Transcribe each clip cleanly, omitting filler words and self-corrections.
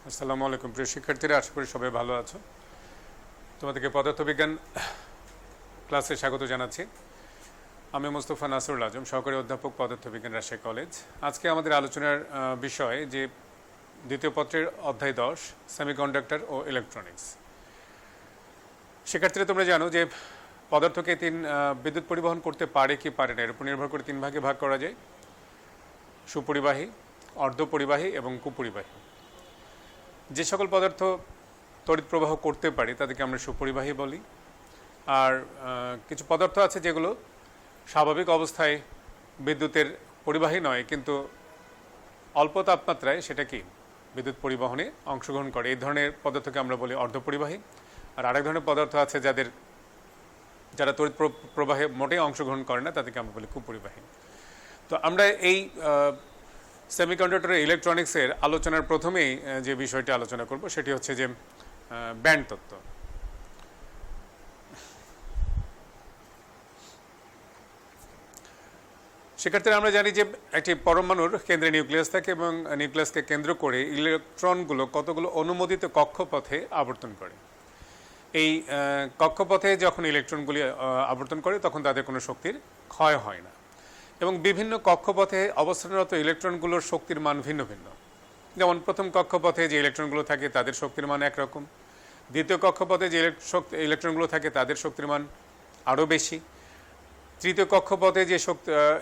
আসসালামু আলাইকুম প্রিয় শিক্ষার্থীরা, আশা করি সবাই ভালো আছো। তোমাদেরকে পদার্থবিজ্ঞান ক্লাসে স্বাগত জানাচ্ছি। আমি মোস্তফা নাসরুল আজম, সহকারী অধ্যাপক, পদার্থবিজ্ঞান, রাজশাহী কলেজ। আজকে আমাদের আলোচনার বিষয় যে দ্বিতীয় পত্রের অধ্যায় 10, সেমিকন্ডাক্টর ও ইলেকট্রনিক্স। শিক্ষার্থীরা, তোমরা জানো যে পদার্থকে বিদ্যুৎ পরিবহন করতে পারে কি পারে না, এর উপর নির্ভর করে 3 ভাগে ভাগ করা যায়: সুপরিবাহী, অর্ধপরিবাহী এবং কুপরিবাহী। যে সকল পদার্থ তড়িৎ প্রবাহ করতে পারে তাদেরকে আমরা সুপরিবাহী বলি। আর কিছু পদার্থ আছে যেগুলো স্বাভাবিক অবস্থায় বিদ্যুতের পরিবাহী নয়, কিন্তু অল্প তাপমাত্রায় সেটা কি বিদ্যুৎ পরিবহনে অংশগ্রহণ করে। এই ধরনের পদার্থকে আমরা বলি অর্ধপরিবাহী। আর আরেক ধরনের পদার্থ আছে যারা তড়িৎ প্রবাহে মোটেই অংশগ্রহণ করে না, তাদেরকে আমরা বলি কুপরিবাহী। তো আমরা এই সেমিকন্ডাক্টর ইলেকট্রনিক্সের আলোচনার প্রথমেই যে বিষয়টি আলোচনা করব সেটি হচ্ছে যে ব্যান্ড তত্ত্ব। শিক্ষার্থীরা, আমরা জানি যে একটি পরমাণুর কেন্দ্রে নিউক্লিয়াস থাকে এবং নিউক্লিয়াসকে কেন্দ্র করে ইলেকট্রনগুলো কতগুলো অনুমোদিত কক্ষপথে আবর্তন করে। এই কক্ষপথে যখন ইলেকট্রনগুলি আবর্তন করে তখন তাদের কোনো শক্তির ক্ষয় হয় না, এবং বিভিন্ন কক্ষপথে অবস্থানরত ইলেকট্রনগুলোর শক্তির মান ভিন্ন ভিন্ন। যেমন প্রথম কক্ষপথে যে ইলেকট্রনগুলো থাকে তাদের শক্তির মান একরকম, দ্বিতীয় কক্ষপথে যে ইলেকট্রনগুলো থাকে তাদের শক্তির মান আরও বেশি, তৃতীয় কক্ষপথে যে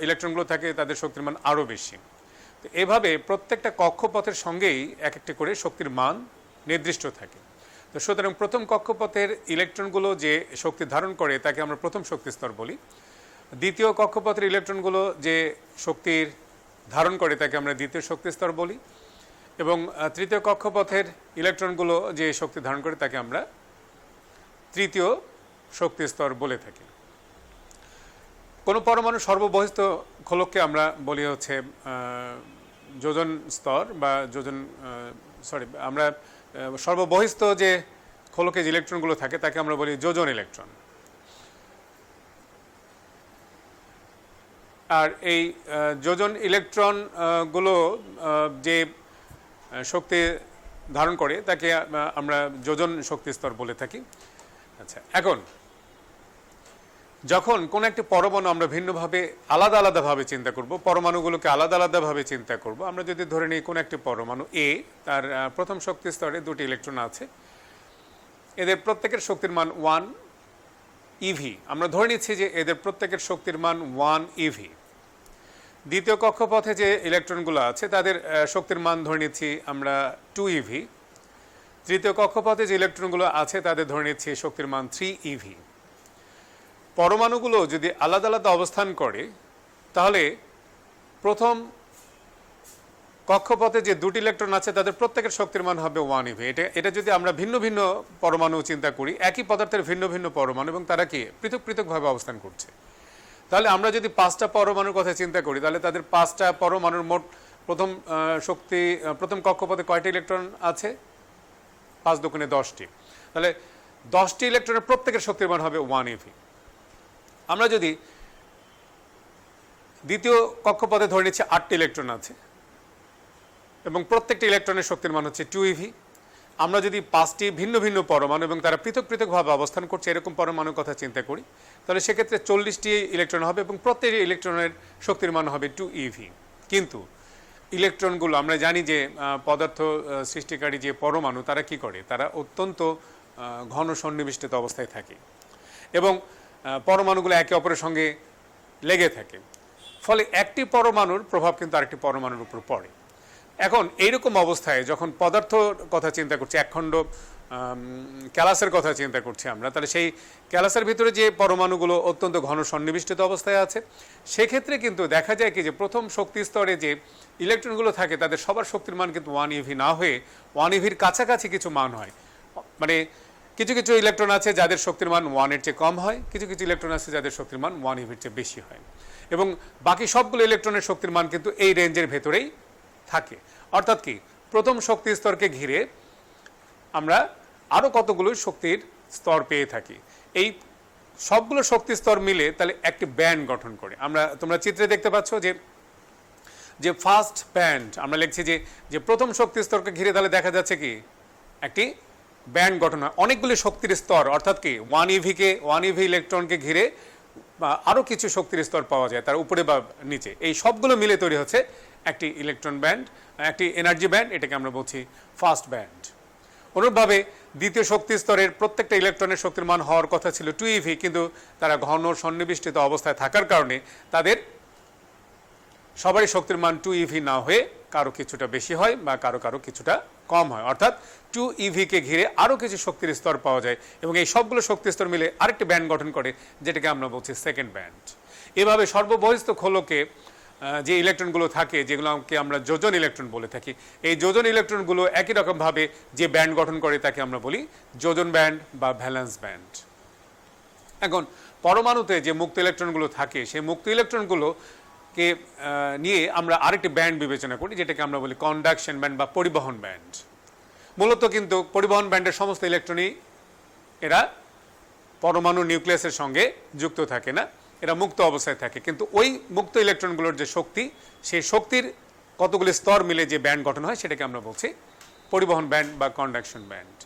ইলেকট্রনগুলো থাকে তাদের শক্তির মান আরও বেশি। তো এভাবে প্রত্যেকটা কক্ষপথের সঙ্গেই এক একটি করে শক্তির মান নির্দিষ্ট থাকে। তো সুতরাং প্রথম কক্ষপথের ইলেকট্রনগুলো যে শক্তি ধারণ করে তাকে আমরা প্রথম শক্তি স্তর বলি। দ্বিতীয় কক্ষপথের ইলেকট্রনগুলো যে শক্তির ধারণ করে তাকে আমরা দ্বিতীয় শক্তি স্তর বলি, এবং তৃতীয় কক্ষপথের ইলেকট্রনগুলো যে শক্তি ধারণ করে তাকে আমরা তৃতীয় শক্তি স্তর বলে থাকি। কোনো পরমাণু সর্ববহিস্থ খোলককে আমরা বলি হচ্ছে যোজন স্তর বা আমরা সর্ববহিস্থ যে খোলকে যে ইলেকট্রনগুলো থাকে তাকে আমরা বলি যোজন ইলেকট্রন। আর এই যোজন ইলেকট্রনগুলো যে শক্তি ধারণ করে তাকে আমরা যোজন শক্তি স্তর বলে থাকি। আচ্ছা, এখন যখন কোন একটি পরমাণু আমরা ভিন্নভাবে আলাদাভাবে চিন্তা করব, পরমাণুগুলোকে আলাদাভাবে চিন্তা করব। আমরা যদি ধরে নিই কোন একটি পরমাণু এ, তার প্রথম শক্তি স্তরে 2টি ইলেকট্রন আছে, এদের প্রত্যেকের শক্তির মান 1 ইভি। আমরা ধরে নিচ্ছি যে এদের প্রত্যেকের শক্তির মান 1 ইভি। দ্বিতীয় কক্ষপথে যে ইলেকট্রনগুলো আছে তাদের শক্তির মান ধরে নিচ্ছি আমরা 2 ইভি। তৃতীয় কক্ষপথে যে ইলেকট্রনগুলো আছে তাদের ধরে নিচ্ছি শক্তির মান 3 ইভি। পরমাণুগুলো যদি আলাদা অবস্থান করে তাহলে প্রথম কক্ষপথে যে 2টি ইলেকট্রন আছে তাদের প্রত্যেকের শক্তির মান হবে 1 ইভি। এটা যদি আমরা ভিন্ন ভিন্ন পরমাণু চিন্তা করি, একই পদার্থের ভিন্ন ভিন্ন পরমাণু এবং তারা কি পৃথকভাবে অবস্থান করছে, তাহলে আমরা যদি 5টা পরমাণুর কথা চিন্তা করি তাহলে তাদের 5টা পরমাণুর মোট প্রথম কক্ষপথে কয়টি ইলেকট্রন আছে? 5 দুগুণে 10টি। তাহলে 10টি ইলেকট্রনের প্রত্যেকের শক্তির মান হবে 1 ইভি। আমরা যদি দ্বিতীয় কক্ষপথে ধরে নিচ্ছি 8টি ইলেকট্রন আছে এবং প্রত্যেকটি ইলেকট্রনের শক্তির মান হচ্ছে 2 ইভি। আমরা যদি 5টি ভিন্ন ভিন্ন পরমাণু এবং তারা পৃথকভাবে অবস্থান করছে এরকম পরমাণুর কথা চিন্তা করি, তাহলে সেক্ষেত্রে 40টি ইলেকট্রন হবে এবং প্রত্যেকটি ইলেকট্রনের শক্তির মান হবে 2 ইভি। কিন্তু ইলেকট্রনগুলো আমরা জানি যে পদার্থ সৃষ্টিকারী যে পরমাণু তারা কি করে, তারা অত্যন্ত ঘন সন্নিবিষ্ট অবস্থায় থাকে এবং পরমাণুগুলো একে অপরের সঙ্গে লেগে থাকে। ফলে একটি পরমাণুর প্রভাব কিন্তু আরেকটি পরমাণুর উপর পড়ে। এখন এইরকম অবস্থায় যখন পদার্থর কথা চিন্তা করছি, একখণ্ড ক্যালাসের কথা চিন্তা করছি আমরা, তাহলে সেই ক্যালাসের ভিতরে যে পরমাণুগুলো অত্যন্ত ঘন সন্নিবিষ্ট অবস্থায় আছে, সেক্ষেত্রে কিন্তু দেখা যায় কি যে প্রথম শক্তি স্তরে যে ইলেকট্রনগুলো থাকে তাদের সবার শক্তির মান কিন্তু 1 ইভি না হয়ে 1 ইভির কাছাকাছি কিছু মান হয়। মানে কিছু কিছু ইলেকট্রন আছে যাদের শক্তির মান 1-এর চেয়ে কম হয়, কিছু কিছু ইলেকট্রন আছে যাদের শক্তির মান 1 ইভির চেয়ে বেশি হয়, এবং বাকি সবগুলো ইলেকট্রনের শক্তির মান কিন্তু এই রেঞ্জের ভেতরেই থাকে। অর্থাৎ কি, প্রথম শক্তি স্তরকে ঘিরে আমরা আরও কতগুলো শক্তির স্তর পেয়ে থাকি। এই সবগুলো শক্তি স্তর মিলে তাহলে একটি ব্যান্ড গঠন করে। তোমরা চিত্রে দেখতে পাচ্ছ যে যে ফার্স্ট ব্যান্ড আমরা লিখছি যে প্রথম শক্তি স্তরকে ঘিরে তাহলে দেখা যাচ্ছে কি একটি ব্যান্ড গঠন হয়, অনেকগুলি শক্তির স্তর, অর্থাৎ কি 1 ইভি ইলেকট্রনকে ঘিরে আরও কিছু শক্তির স্তর পাওয়া যায় তার উপরে বা নিচে, এই সবগুলো মিলে তৈরি হচ্ছে একটি ইলেকট্রন ব্যান্ড, একটি এনার্জি ব্যান্ড, এটাকে আমরা বলছি ফার্স্ট ব্যান্ড। অনুরূপভাবে দ্বিতীয় শক্তি স্তরের প্রত্যেকটা ইলেকট্রনের শক্তির মান হওয়ার কথা ছিল 2 ইভি, কিন্তু তারা ঘন সন্নিবিষ্টিত অবস্থায় থাকার কারণে তাদের সবারই শক্তির মান 2 ইভি না হয়ে কারো কিছুটা বেশি হয় বা কারো কিছুটা কম হয়, অর্থাৎ 2 ইভিকে ঘিরে আরও কিছু শক্তির স্তর পাওয়া যায় এবং এই সবগুলো শক্তির স্তর মিলে আরেকটি ব্যান্ড গঠন করে যেটাকে আমরা বলছি সেকেন্ড ব্যান্ড। এভাবে সর্ববহিস্থ খোলকে যে ইলেকট্রনগুলো থাকে যেগুলোকে আমরা যোজন ইলেকট্রন বলে থাকি, এই যোজন ইলেকট্রনগুলো একই রকমভাবে যে ব্যান্ড গঠন করে তাকে আমরা বলি যোজন ব্যান্ড বা ভ্যালেন্স ব্যান্ড। এখন পরমাণুতে যে মুক্ত ইলেকট্রনগুলো থাকে সেই মুক্ত ইলেকট্রনগুলোকে নিয়ে আমরা আরেকটি ব্যান্ড বিবেচনা করি যেটাকে আমরা বলি কন্ডাকশন ব্যান্ড বা পরিবহন ব্যান্ড। মূলত কিন্তু পরিবহন ব্যান্ডের সমস্ত ইলেকট্রনই এরা পরমাণু নিউক্লিয়াসের সঙ্গে যুক্ত থাকে না, এরা মুক্ত অবস্থায় থাকে, কিন্তু ওই মুক্ত ইলেকট্রনগুলোর যে শক্তি সেই শক্তির কতগুলি স্তর মিলে যে ব্যান্ড গঠন হয় সেটাকে আমরা বলছি পরিবহন ব্যান্ড বা কন্ডাকশন ব্যান্ড।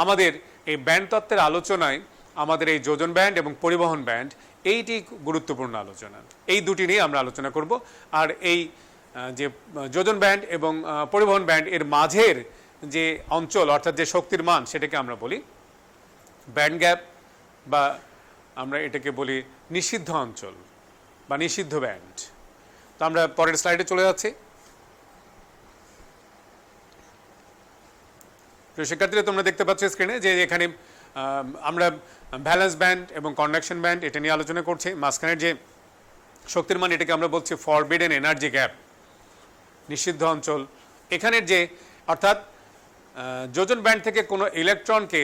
আমাদের এই ব্যান্ড তত্ত্বের আলোচনায় আমাদের এই যোজন ব্যান্ড এবং পরিবহন ব্যান্ড এইটি গুরুত্বপূর্ণ আলোচনা, এই দুটি নিয়ে আমরা আলোচনা করব। আর এই যে যোজন ব্যান্ড এবং পরিবহন ব্যান্ড এর মাঝের যে অঞ্চল অর্থাৎ যে শক্তির মান সেটাকে আমরা বলি ব্যান্ড গ্যাপ বা আমরা এটাকে বলি নিষিদ্ধ অঞ্চল বা নিষিদ্ধ ব্যান্ড। তো আমরা পরের স্লাইডে চলে যাচ্ছি। প্রিয় শিক্ষার্থীরা, তোমরা দেখতে পাচ্ছ স্ক্রিনে যে এখানে আমরা ভ্যালেন্স ব্যান্ড এবং কন্ডাকশন ব্যান্ড এটা নিয়ে আলোচনা করছি। মাঝখানের যে শক্তির মান এটাকে আমরা বলছি ফরবিডেন এনার্জি গ্যাপ, নিষিদ্ধ অঞ্চল। এখানের যে অর্থাৎ যোজন ব্যান্ড থেকে কোনো ইলেকট্রনকে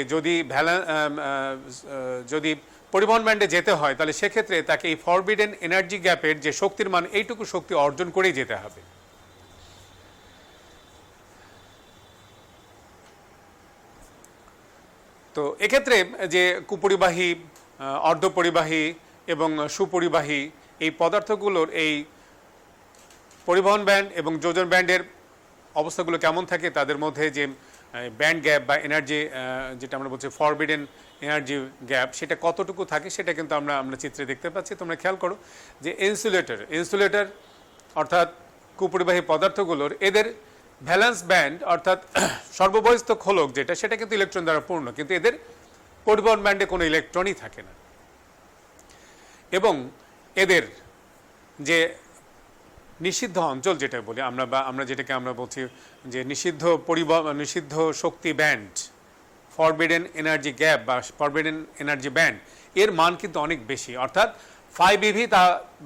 যদি পরিবহন ব্যান্ডে যেতে হয় তাহলে সেক্ষেত্রে তাকে এই ফরবিডেন এনার্জি গ্যাপের যে শক্তির মান এইটুকু শক্তি অর্জন করেই যেতে হবে। তো এক্ষেত্রে যে কুপরিবাহী, অর্ধপরিবাহী এবং সুপরিবাহী এই পদার্থগুলোর এই পরিবহন ব্যান্ড এবং যোজন ব্যান্ডের অবস্থাগুলো কেমন থাকে, তাদের মধ্যে যে ব্যান্ড গ্যাপ বা এনার্জি যেটা আমরা বলছি ফরবিডেন এনার্জি গ্যাপ সেটা কতটুকু থাকে সেটা কিন্তু আমরা চিত্রে দেখতে পাচ্ছি। তোমরা খেয়াল করো যে ইনসুলেটর অর্থাৎ কুপরিবাহী পদার্থগুলোর এদের ভ্যালেন্স ব্যান্ড অর্থাৎ সর্ববহিস্থ খোলক যেটা সেটা কিন্তু ইলেকট্রন দ্বারা পূর্ণ, কিন্তু এদের পরিবহন ব্যান্ডে কোনো ইলেকট্রনই থাকে না। এবং এদের যে নিষিদ্ধ অঞ্চল যেটা বলি আমরা যেটাকে আমরা বলছি যে নিষিদ্ধ শক্তি ব্যান্ড, ফরবিডেন এনার্জি গ্যাপ বা ফরবিডেন এনার্জি ব্যান্ড, এর মান কিন্তু অনেক বেশি, অর্থাৎ 5 ইভি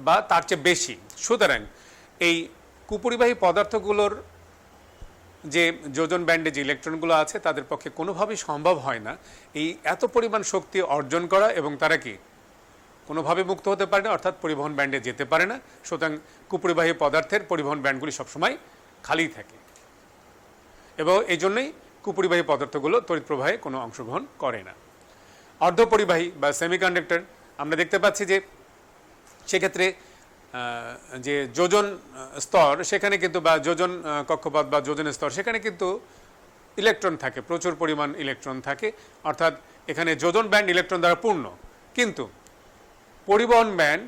বা তার চেয়ে বেশি। সুতরাং এই কুপরিবাহী পদার্থগুলোর যে যোজন ব্যান্ডে যে ইলেকট্রনগুলো আছে তাদের পক্ষে কোনোভাবেই সম্ভব হয় না এই এত পরিমাণ শক্তি অর্জন করা, এবং তারা কি কোনোভাবে মুক্ত হতে পারে না, অর্থাৎ পরিবহন ব্যান্ডে যেতে পারে না। সুতরাং কুপরিবাহী পদার্থের পরিবহন ব্যান্ডগুলি সবসময় খালি থাকে এবং এই জন্যই কুপরিবাহী পদার্থগুলো তড়িৎ প্রবাহে কোনো অংশগ্রহণ করে না। অর্ধপরিবাহী বা সেমিকন্ডাক্টর আমরা দেখতে পাচ্ছি যে সেক্ষেত্রে যে যোজন স্তর সেখানে কিন্তু বা যোজন কক্ষপথ বা যোজন স্তর সেখানে কিন্তু ইলেকট্রন থাকে, প্রচুর পরিমাণ ইলেকট্রন থাকে, অর্থাৎ এখানে যোজন ব্যান্ড ইলেকট্রন দ্বারা পূর্ণ, কিন্তু পরিবহন ব্যান্ড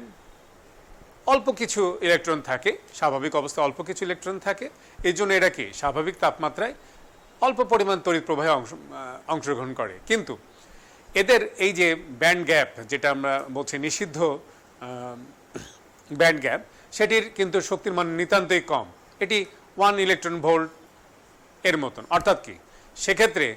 অল্প কিছু ইলেকট্রন থাকে, স্বাভাবিক অবস্থায় অল্প কিছু ইলেকট্রন থাকে, এই জন্য এরা কি স্বাভাবিক তাপমাত্রায় অল্প পরিমাণ তড়িৎ প্রবাহে অংশগ্রহণ করে। কিন্তু এদের এই যে ব্যান্ড গ্যাপ যেটা আমরা বলছি নিষিদ্ধ ব্যান্ড গ্যাপ, সেটির কিন্তু শক্তির মান নিতান্তই কম, এটি 1 ইলেকট্রন ভোল্ট এর মতন। অর্থাৎ কি সেক্ষেত্রে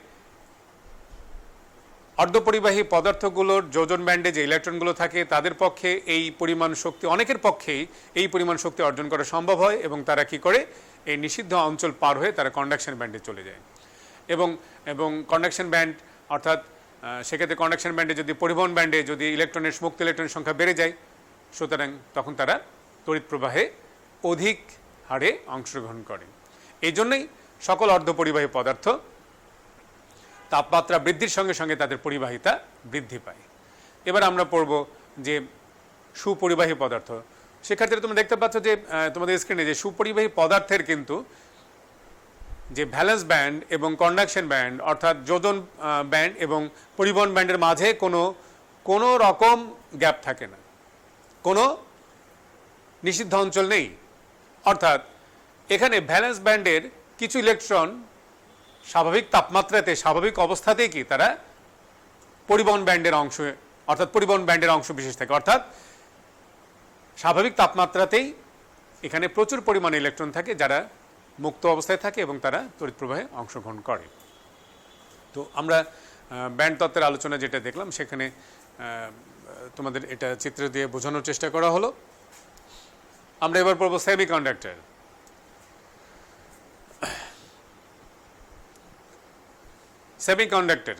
অর্ধপরিবাহী পদার্থগুলোর যোজন ব্যান্ডে যে ইলেকট্রনগুলো থাকে তাদের পক্ষে এই পরিমাণ শক্তি, অনেকের পক্ষেই এই পরিমাণ শক্তি অর্জন করা সম্ভব হয় এবং তারা কি করে এই নিষিদ্ধ অঞ্চল পার হয়ে তারা কন্ডাকশন ব্যান্ডে চলে যায়। এবং কন্ডাকশন ব্যান্ড অর্থাৎ সেক্ষেত্রে কন্ডাকশন ব্যান্ডে যদি পরিবহন ব্যান্ডে যদি মুক্ত ইলেকট্রনের সংখ্যা বেড়ে যায়, সুতরাং তখন তারা তড়িৎ প্রবাহে অধিক হারে অংশগ্রহণ করে। এই জন্যই সকল অর্ধপরিবাহী পদার্থ তাপমাত্রা বৃদ্ধির সঙ্গে সঙ্গে তাদের পরিবাহিতা বৃদ্ধি পায়। এবার আমরা পড়ব যে সুপরিবাহী পদার্থ, শিক্ষার্থীরা তোমরা দেখতে পাচ্ছ যে তোমাদের স্ক্রিনে যে সুপরিবাহী পদার্থের কিন্তু যে ভ্যালেন্স ব্যান্ড এবং কন্ডাকশন ব্যান্ড অর্থাৎ যোজন ব্যান্ড এবং পরিবহন ব্যান্ডের মাঝে কোনো রকম গ্যাপ থাকে না, কোনো নিষিদ্ধ অঞ্চল নেই। অর্থাৎ এখানে ভ্যালেন্স ব্যান্ডের কিছু ইলেকট্রন স্বাভাবিক তাপমাত্রাতে স্বাভাবিক অবস্থাতেই কি তারা পরিবহন ব্যান্ডের অংশ অর্থাৎ পরিবহন ব্যান্ডের অংশ বিশেষ থাকে। অর্থাৎ স্বাভাবিক তাপমাত্রাতেই এখানে প্রচুর পরিমাণে ইলেকট্রন থাকে যারা মুক্ত অবস্থায় থাকে এবং তারা তড়িৎ প্রবাহে অংশগ্রহণ করে। তো আমরা ব্যান্ড তত্ত্বের আলোচনা যেটা দেখলাম সেখানে তোমাদের এটা চিত্র দিয়ে বোঝানোর চেষ্টা করা হলো। আমরা এবার পড়ব সেমিকন্ডাক্টর। সেমিকন্ডাক্টর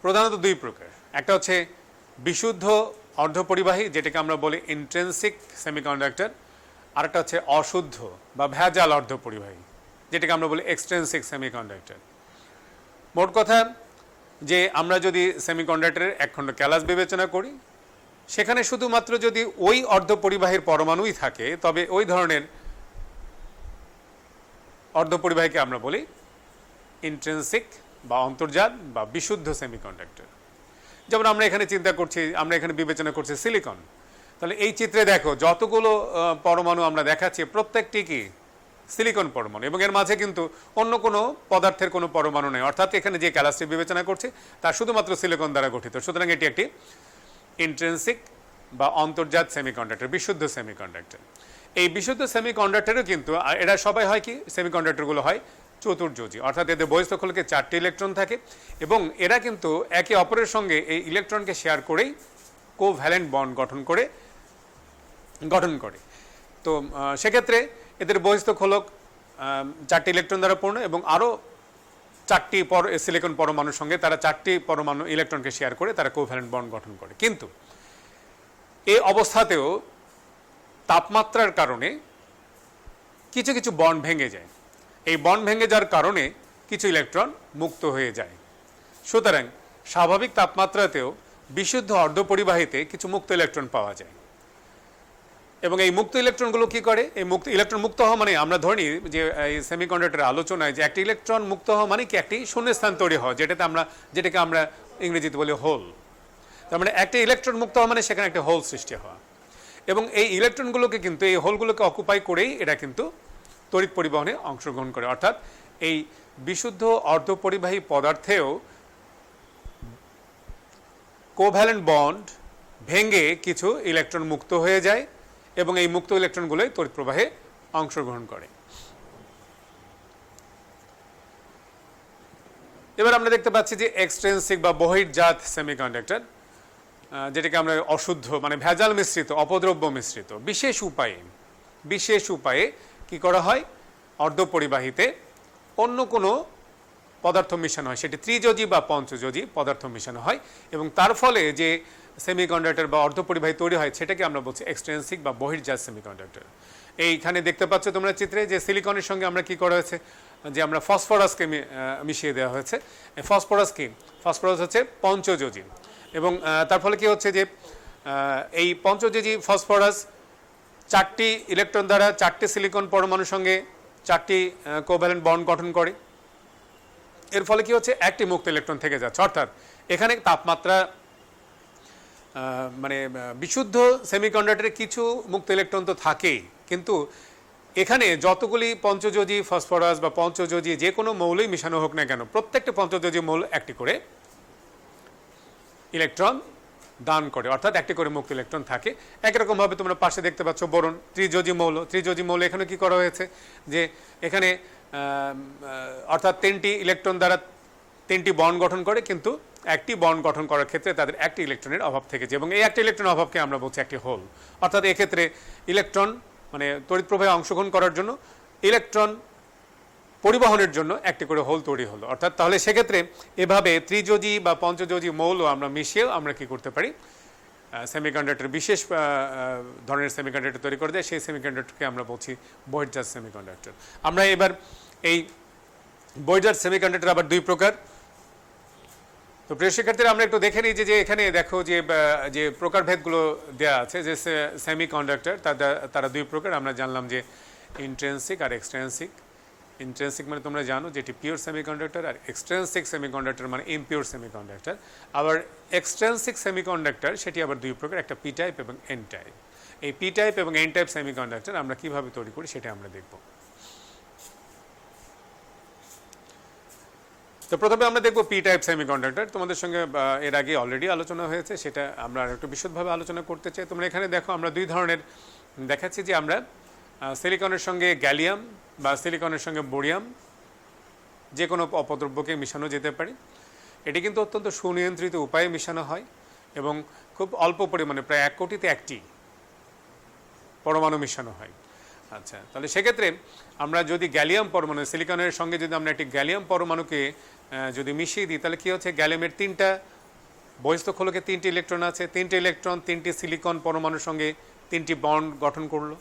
প্রধানত দুই প্রকার, একটা হচ্ছে বিশুদ্ধ অর্ধপরিবাহী যেটাকে আমরা বলি ইন্ট্রিনসিক সেমিকন্ডাক্টর, আর একটা হচ্ছে অশুদ্ধ বা ভেজাল অর্ধপরিবাহী যেটাকে আমরা বলি এক্সট্রিনসিক সেমিকন্ডাক্টর। মোট কথা যে আমরা যদি সেমিকন্ডাক্টরের একখণ্ড ক্যালাস বিবেচনা করি সেখানে শুধুমাত্র যদি ওই অর্ধপরিবাহীর পরমাণুই থাকে তবে ওই ধরনের অর্ধপরিবাহীকে আমরা বলি ইন্ট্রিনসিক বা অন্তর্জাত বা বিশুদ্ধ সেমিকন্ডাক্টর। যেমন আমরা এখানে চিন্তা করছি, আমরা এখানে বিবেচনা করছি সিলিকন। তাহলে এই চিত্রে দেখো যতগুলো পরমাণু আমরা দেখাচ্ছি প্রত্যেকটি কি সিলিকন পরমাণু এবং এর মাঝে কিন্তু অন্য কোনো পদার্থের কোনো পরমাণু নেই। অর্থাৎ এখানে যে ক্যালাসটি বিবেচনা করছে তা শুধুমাত্র সিলিকন দ্বারা গঠিত। সুতরাং এটি একটি ইন্ট্রিনসিক বা অন্তর্জাত সেমিকন্ডাক্টর, বিশুদ্ধ সেমিকন্ডাক্টর। এই বিশুদ্ধ সেমিকন্ডাক্টরও কিন্তু এরা সবাই হয় কি সেমিকন্ডাক্টরগুলো হয় চতুর্যোজী, অর্থাৎ এদের বহিঃস্থলকে 4টি ইলেকট্রন থাকে এবং এরা কিন্তু একে অপরের সঙ্গে এই ইলেকট্রনকে শেয়ার করেই কোভ্যালেন্ট বন্ড গঠন করে। তো সেক্ষেত্রে এদের বহিঃস্থলক 4টি ইলেকট্রন দ্বারা পূর্ণ এবং আরও 4টি সিলিকন পরমাণুর সঙ্গে তারা 4টি পরমাণু ইলেকট্রনকে শেয়ার করে তারা কোভ্যালেন্ট বন্ড গঠন করে। কিন্তু এই অবস্থাতেও তাপমাত্রার কারণে কিছু কিছু বন্ড ভেঙে যায়। এই বন্ড ভেঙে যাওয়ার কারণে কিছু ইলেকট্রন মুক্ত হয়ে যায়। সুতরাং স্বাভাবিক তাপমাত্রাতেও বিশুদ্ধ অর্ধপরিবাহীতে কিছু মুক্ত ইলেকট্রন পাওয়া যায় এবং এই মুক্ত ইলেকট্রনগুলো কি করে, এই মুক্ত ইলেকট্রন মুক্ত হওয়া মানে আমরা ধরি যে এই সেমিকন্ডাক্টরের আলোচনায় যে একটি ইলেকট্রন মুক্ত হওয়া মানে কি একটি শূন্যস্থান তৈরি হয় যেটাকে আমরা ইংরেজিতে বলি হোল। তার মানে একটি ইলেকট্রন মুক্ত হওয়া মানে সেখানে একটা হোল সৃষ্টি হওয়া এবং এই ইলেকট্রনগুলোকে কিন্তু এই হোলগুলোকে অকুপাই করেই এটা কিন্তু তড়িৎ পরিবহনে অংশগ্রহণ করে। অর্থাৎ এই বিশুদ্ধ অর্ধপরিবাহী পদার্থেও কোভ্যালেন্ট বন্ড ভেঙে কিছু ইলেকট্রন মুক্ত হয়ে যায় এবং এই মুক্ত ইলেকট্রনগুলোই তড়িৎ প্রবাহে অংশগ্রহণ করে। এবার আমরা দেখতে পাচ্ছি যে এক্সট্রিনসিক বা বহির্জাত সেমিকন্ডাক্টর যেটাকে আমরা অশুদ্ধ মানে ভেজাল মিশ্রিত অপদ্রব্য মিশ্রিত বিশেষ উপায়ে কি করা হয়, অর্ধপরিবাহীতে অন্য কোনো পদার্থ মিশানো হয়, সেটি ত্রিযোজী বা পঞ্চযোজী পদার্থ মিশানো হয় এবং তার ফলে যে সেমিকন্ডাক্টর বা অর্ধপরিবাহী তৈরি হয় সেটাকে আমরা বলছি এক্সট্রিনসিক বা বহির্জাত সেমিকন্ডাক্টর। এইখানে দেখতে পাচ্ছ তোমরা চিত্রে যে সিলিকনের সঙ্গে আমরা কি করা হয়েছে যে আমরা ফসফরাসকে মিশিয়ে দেওয়া হয়েছে। ফসফরাস হচ্ছে পঞ্চযোজী এবং তার ফলে কি হচ্ছে যে এই পঞ্চযোজী ফসফরাস 4টি ইলেকট্রন দ্বারা 4টি সিলিকন পরমাণুর সঙ্গে 4টি কোভ্যালেন্ট বন্ড গঠন করে। এর ফলে কি হচ্ছে একটি মুক্ত ইলেকট্রন থেকে যাচ্ছে। অর্থাৎ এখানে তাপমাত্রা মানে বিশুদ্ধ সেমিকন্ডাক্টরে কিছু মুক্ত ইলেকট্রন তো থাকেই, কিন্তু এখানে যতগুলি পঞ্চযোজী ফসফরাস বা পঞ্চযোজী যে কোনো মৌলই মিশানো হোক না কেন প্রত্যেকটা পঞ্চযোজী মৌল একটি করে ইলেকট্রন দান করে, অর্থাৎ একটি করে মুক্ত ইলেকট্রন থাকে। একরকমভাবে তোমরা পাশে দেখতে পাচ্ছ বোরন ত্রিযোজী মৌল এখানে কি করা হয়েছে যে এখানে অর্থাৎ 3টি ইলেকট্রন দ্বারা 3টি বন্ড গঠন করে কিন্তু একটি বন্ড গঠন করার ক্ষেত্রে তাদের একটি ইলেকট্রনের অভাব থেকেছে এবং এই একটি ইলেকট্রনের অভাবকে আমরা বলছি একটি হোল। অর্থাৎ এক্ষেত্রে ইলেকট্রন মানে তড়িৎ প্রবাহে অংশগ্রহণ করার জন্য ইলেকট্রন পরিবহনের জন্য একটি করে হোল তৈরি হলো। অর্থাৎ তাহলে সেক্ষেত্রে এভাবে ত্রিযোজী বা পঞ্চযোজী মৌল আমরা মিশিয়েও আমরা কি করতে পারি, সেমিকন্ডাক্টর বিশেষ ধরনের সেমিকন্ডাক্টর তৈরি করে দেয়। সেই সেমিকন্ডাক্টরকে আমরা বলছি বহির্জাত সেমিকন্ডাক্টর। আমরা এবার এই বহির্জাত সেমিকন্ডাক্টর আবার দুই প্রকার। তো তো প্রিয় শিক্ষার্থীরা আমরা একটু দেখে নিই যে এখানে দেখো যে যে প্রকারভেদগুলো দেওয়া আছে যে সেমিকন্ডাক্টর তারা দুই প্রকার আমরা জানলাম যে ইন্ট্রিনসিক আর এক্সট্রিনসিক। ইন্ট্রিনসিক মানে তোমরা জানো যেটি পিওর সেমিকন্ডাক্টর, আর এক্সট্রিনসিক সেমিকন্ডাক্টর মানে ইমপিওর সেমিকন্ডাক্টর। আবার এক্সট্রিনসিক সেমিকন্ডাক্টর সেটি আবার দুই প্রকার, একটা পি টাইপ এবং এন টাইপ। এই পি টাইপ এবং এন টাইপ সেমিকন্ডাক্টর আমরা কিভাবে তৈরি করি সেটা আমরা দেখব। তো প্রথমে আমরা দেখব পি টাইপ সেমিকন্ডাক্টর। তোমাদের সঙ্গে এর আগে অলরেডি আলোচনা হয়েছে, সেটা আমরা একটু বিশদভাবে আলোচনা করতে চাই। তোমরা এখানে দেখো আমরা দুই ধরনের দেখাচ্ছি যে আমরা সিলিকনের সঙ্গে গ্যালিয়াম বা সিলিকনের সঙ্গে বোরিয়াম যে কোনো অপদ্রব্যকে মিশানো যেতে পারে। এটি কিন্তু অত্যন্ত সুনিয়ন্ত্রিত উপায়ে মিশানো হয় এবং খুব অল্প পরিমাণে প্রায় 1 কোটিতে 1টি পরমাণু মিশানো হয়। আচ্ছা, তাহলে সেক্ষেত্রে আমরা যদি গ্যালিয়াম পরমাণু সিলিকনের সঙ্গে যদি আমরা একটি গ্যালিয়াম পরমাণুকে যদি মিশিয়ে দিই তাহলে কী হচ্ছে, গ্যালিয়ামের 3টা বহিস্থ খোলকে 3টি ইলেকট্রন আছে, 3টি ইলেকট্রন 3টি সিলিকন পরমাণুর সঙ্গে 3টি বন্ড গঠন করলো,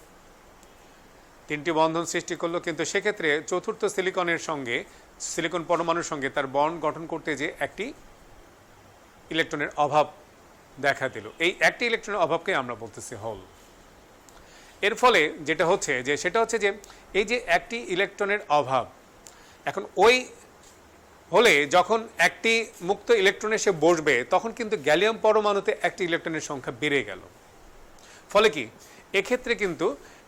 3টি বন্ধন সৃষ্টি করলো। কিন্তু সেক্ষেত্রে চতুর্থ সিলিকনের সঙ্গে সিলিকন পরমাণুর সঙ্গে তার বন্ড গঠন করতে যে একটি ইলেকট্রনের অভাব দেখা দিল। এই একটি ইলেকট্রনের অভাবকে আমরা বলতেছি হোল। এর ফলে যেটা হচ্ছে যে সেটা হচ্ছে যে এই যে একটি ইলেকট্রনের অভাব, এখন ওই হলে যখন একটি মুক্ত ইলেকট্রন এসে বসবে তখন কিন্তু গ্যালিয়াম পরমাণুতে একটি ইলেকট্রনের সংখ্যা বেড়ে গেল। ফলে কি এক্ষেত্রে কিন্তু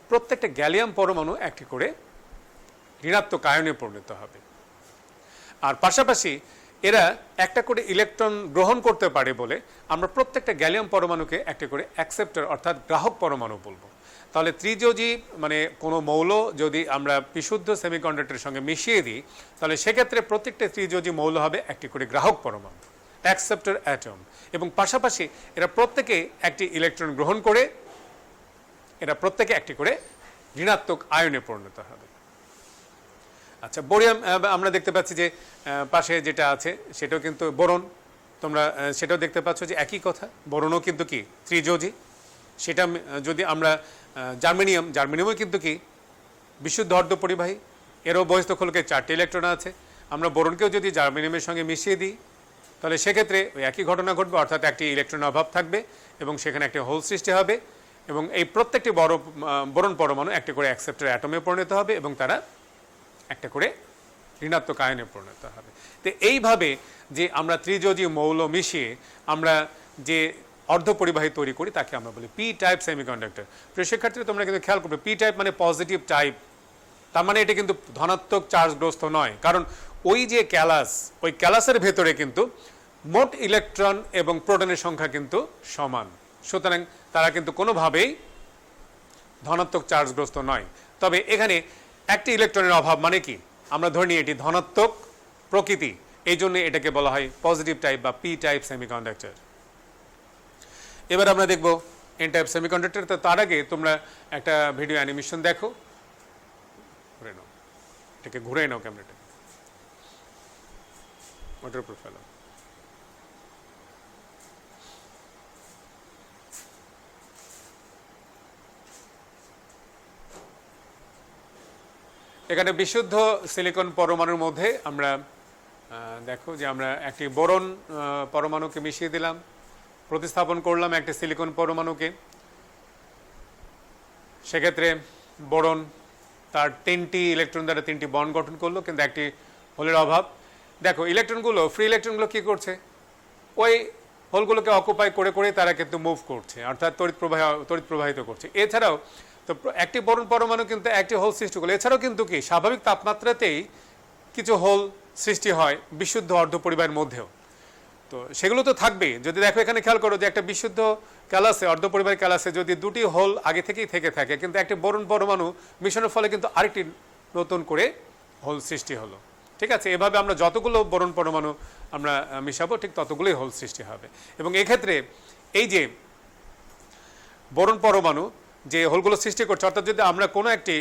প্রত্যেকটা গ্যালিয়াম পরমাণু একটি করে ঋণাত্মক আয়নে পরিণত হবে। আর পাশাপাশি এরা একটা করে ইলেকট্রন গ্রহণ করতে পারে বলে আমরা প্রত্যেকটা গ্যালিয়াম পরমাণুকে একটা করে অ্যাকসেপ্টর অর্থাৎ গ্রাহক পরমাণু বলবো। তাহলে ত্রিযোজী মানে কোনো মৌল যদি আমরা বিশুদ্ধ সেমিকন্ডাক্টরের সঙ্গে মিশিয়ে দিই তাহলে সেক্ষেত্রে প্রত্যেকটা ত্রিযোজী মৌল হবে একটি করে গ্রাহক পরমাণু, অ্যাকসেপ্টর অ্যাটম, এবং পাশাপাশি এরা প্রত্যেকে একটি ইলেকট্রন গ্রহণ করে এরা প্রত্যেকে একটি করে ঋণাত্মক আয়নে পরিণত হবে। আচ্ছা, বোরিয়াম আমরা দেখতে পাচ্ছি যে পাশে যেটা আছে সেটাও কিন্তু বোরন, তোমরা সেটাও দেখতে পাচ্ছ যে একই কথা, বোরনও কিন্তু কি ত্রিযোজী। সেটা যদি আমরা জার্মেনিয়ামও কিন্তু কি বিশুদ্ধ অর্ধপরিবাহী, এরও বহিস্থ খোলকে 4টি ইলেকট্রন আছে। আমরা বোরনকেও যদি জার্মেনিয়ামের সঙ্গে মিশিয়ে দিই তাহলে সেক্ষেত্রে ওই একই ঘটনা ঘটবে, অর্থাৎ একটি ইলেকট্রনের অভাব থাকবে এবং সেখানে একটি হোল সৃষ্টি হবে এবং এই প্রত্যেকটি বোরন পরমাণু একটা করে অ্যাকসেপ্টর অ্যাটমে পরিণত হবে এবং তারা একটা করে ঋণাত্মক আয়নে পরিণত হবে। তো এইভাবে যে আমরা ত্রিযোজী মৌল মিশিয়ে আমরা যে অর্ধপরিবাহী তৈরি করি তাকে আমরা বলি পি টাইপ সেমিকন্ডাক্টর। প্রিয় শিক্ষার্থীরা তোমরা কিন্তু খেয়াল করবে পি টাইপ মানে পজিটিভ টাইপ, তার মানে এটা কিন্তু ধনাত্মক চার্জগ্রস্ত নয়, কারণ ওই যে ক্যালাস, ওই ক্যালাসের ভেতরে কিন্তু মোট ইলেকট্রন এবং প্রোটনের সংখ্যা কিন্তু সমান, সুতরাং তারা কিন্তু কোনোভাবেই ধনাত্মক চার্জগ্রস্ত নয়। তবে এখানে একটি ইলেকট্রনের অভাব মানে কি আমরা ধরে নিই এটি ধনাত্মক প্রকৃতি, এই জন্য এটাকে বলা হয় পজিটিভ টাইপ বা পি টাইপ সেমিকন্ডাক্টর। এবার আমরা দেখব এন টাইপ সেমিকন্ডাক্টর। তো তার আগে তোমরা একটা ভিডিও অ্যানিমেশন দেখো, ঘুরে নাও, এটাকে ঘুরে নাও ক্যামেরাটা, ওটার উপর ফেলো। এখানে বিশুদ্ধ সিলিকন পরমাণুর মধ্যে আমরা দেখো যে আমরা একটি বোরন পরমাণুকে মিশিয়ে দিলাম, প্রতিস্থাপন করলাম একটি সিলিকন পরমাণুকে। সেক্ষেত্রে বোরন তার 3টি ইলেকট্রন দ্বারা 3টি বন্ড গঠন করলো, কিন্তু একটি হোলের অভাব। দেখো ইলেকট্রনগুলো, ফ্রি ইলেকট্রনগুলো কী করছে, ওই হোলগুলোকে অকুপাই করে করে তারা কিন্তু মুভ করছে, অর্থাৎ তড়িৎ প্রবাহিত করছে। এছাড়াও তো একটি বোরন পরমাণু কিন্তু একটি হোল সৃষ্টি করলো, এছাড়াও কিন্তু কি স্বাভাবিক তাপমাত্রাতেই কিছু হোল সৃষ্টি হয় বিশুদ্ধ অর্ধপরিবাহের মধ্যেও, তো সেগুলো তো থাকবেই। যদি দেখো এখানে খেয়াল করো যে একটা বিশুদ্ধ ক্যালাসে, অর্ধপরিবাহী ক্যালাসে যদি 2টি হোল আগে থেকেই থেকে থাকে, কিন্তু একটি বোরন পরমাণু মিশনের ফলে কিন্তু আরেকটি নতুন করে হোল সৃষ্টি হলো। ঠিক আছে, এভাবে আমরা যতগুলো বোরন পরমাণু আমরা মিশাবো ঠিক ততগুলোই হোল সৃষ্টি হবে। এবং এক্ষেত্রে এই যে বোরন পরমাণু যে হোলগুলো সৃষ্টি করছে, অর্থাৎ যদি আমরা কোনো একটি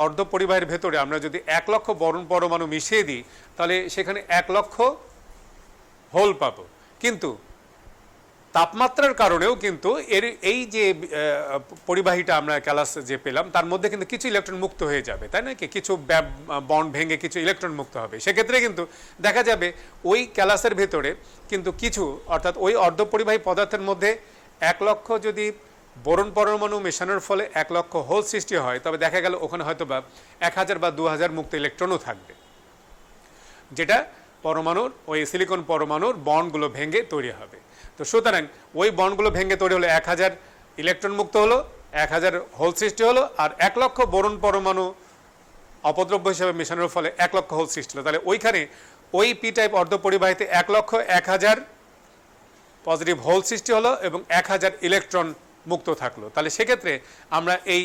অর্ধপরিবাহের ভেতরে আমরা যদি 1 লক্ষ বোরন পরমাণু মিশিয়ে দিই তাহলে সেখানে 1 লক্ষ হোল পাবো, কিন্তু তাপমাত্রার কারণেও কিন্তু এই যে পরিবাহীটা আমরা ক্যালাস যে পেলাম তার মধ্যে কিন্তু কিছু ইলেকট্রন মুক্ত হয়ে যাবে, তাই না? কি কিছু বন্ড ভেঙে কিছু ইলেকট্রন মুক্ত হবে। সেক্ষেত্রে কিন্তু দেখা যাবে ওই ক্যালাসের ভেতরে কিন্তু কিছু, অর্থাৎ ওই অর্ধপরিবাহী পদার্থের মধ্যে 1 লক্ষ যদি বোরন পরমাণু মেশানোর ফলে 1 লক্ষ হোল সৃষ্টি হয়, তবে দেখা গেল ওখানে হয়তো বা 1000 বা 2000 মুক্ত ইলেকট্রনও থাকবে, যেটা পরমাণুর ওই সিলিকন পরমাণুর বন্ডগুলো ভেঙে তৈরি হবে। তো সুতরাং ওই বন্ডগুলো ভেঙে তৈরি হলো 1000 ইলেকট্রন মুক্ত হলো, 1000 হোল সৃষ্টি হলো, আর 1 লক্ষ বোরন পরমাণু অপদ্রব্য হিসেবে মেশানোর ফলে 1 লক্ষ হোল সৃষ্টি হলো। তাহলে ওইখানে ওই পি টাইপ অর্ধপরিবাহীতে 1 লক্ষ 1000 পজিটিভ হোল সৃষ্টি হলো এবং 1000 ইলেকট্রন মুক্ত থাকলো। তাহলে সেক্ষেত্রে আমরা এই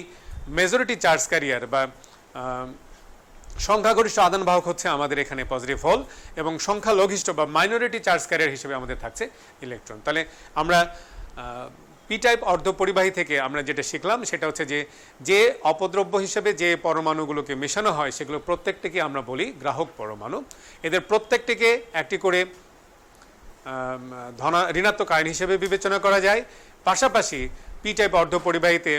মেজরিটি চার্জ ক্যারিয়ার বা সংখ্যাগরিষ্ঠ আদান বাহক হচ্ছে আমাদের এখানে পজিটিভ হোল, এবং সংখ্যালঘিষ্ঠ বা মাইনরিটি চার্জ ক্যারিয়ার হিসেবে আমাদের থাকছে ইলেকট্রন। তাহলে আমরা পি টাইপ অর্ধপরিবাহী থেকে আমরা যেটা শিখলাম সেটা হচ্ছে যে অপদ্রব্য হিসেবে যে পরমাণুগুলোকে মেশানো হয় সেগুলো প্রত্যেকটিকে আমরা বলি গ্রাহক পরমাণু। এদের প্রত্যেকটিকে একটি করে ঋণাত্মক আয়ন হিসেবে বিবেচনা করা যায়। পাশাপাশি পি টাইপ অর্ধপরিবাহীতে